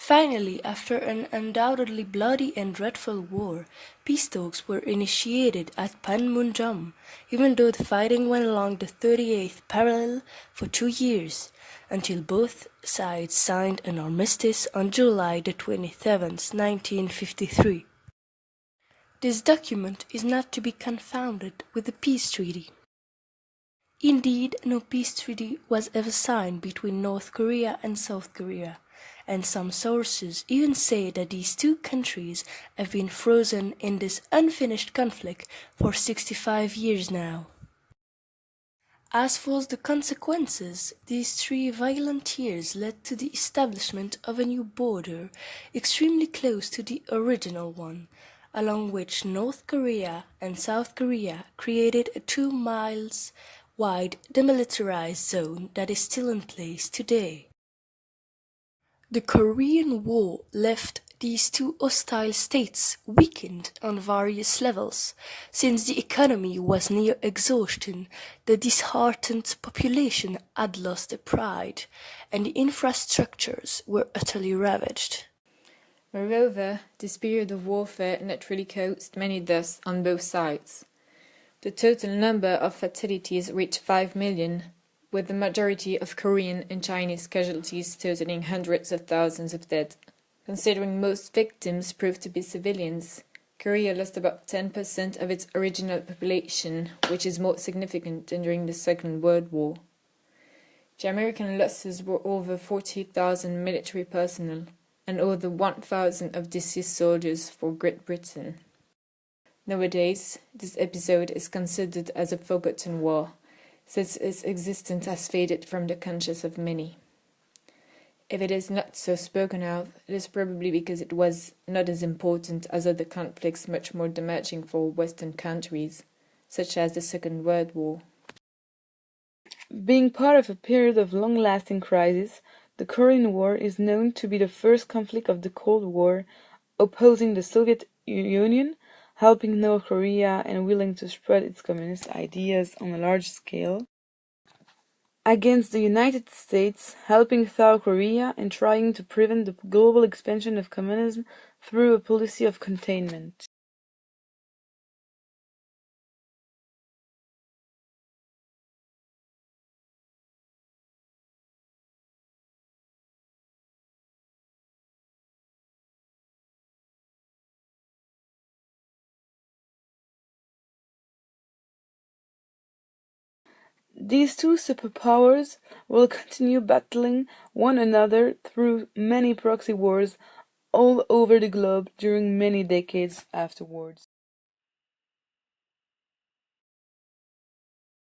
Finally, after an undoubtedly bloody and dreadful war, peace talks were initiated at Panmunjom, even though the fighting went along the 38th parallel for 2 years, until both sides signed an armistice on July the 27th, 1953. This document is not to be confounded with the peace treaty. Indeed, no peace treaty was ever signed between North Korea and South Korea, and some sources even say that these two countries have been frozen in this unfinished conflict for 65 years now. As for the consequences, these three violent years led to the establishment of a new border extremely close to the original one, along which North Korea and South Korea created a 2 miles wide demilitarized zone that is still in place today. The Korean War left these two hostile states weakened on various levels, since the economy was near exhaustion, the disheartened population had lost their pride, and the infrastructures were utterly ravaged. Moreover, this period of warfare naturally caused many deaths on both sides. The total number of fatalities reached 5 million, with the majority of Korean and Chinese casualties totaling hundreds of thousands of dead. Considering most victims proved to be civilians, Korea lost about 10% of its original population, which is more significant than during the Second World War. The American losses were over 40,000 military personnel and over 1,000 of deceased soldiers for Great Britain. Nowadays, this episode is considered as a forgotten war, since its existence has faded from the conscience of many. If it is not so spoken of, it is probably because it was not as important as other conflicts much more damaging for Western countries, such as the Second World War. Being part of a period of long-lasting crisis, the Korean War is known to be the first conflict of the Cold War, opposing the Soviet Union, helping North Korea and willing to spread its communist ideas on a large scale, against the United States, helping South Korea and trying to prevent the global expansion of communism through a policy of containment. These two superpowers will continue battling one another through many proxy wars all over the globe during many decades afterwards.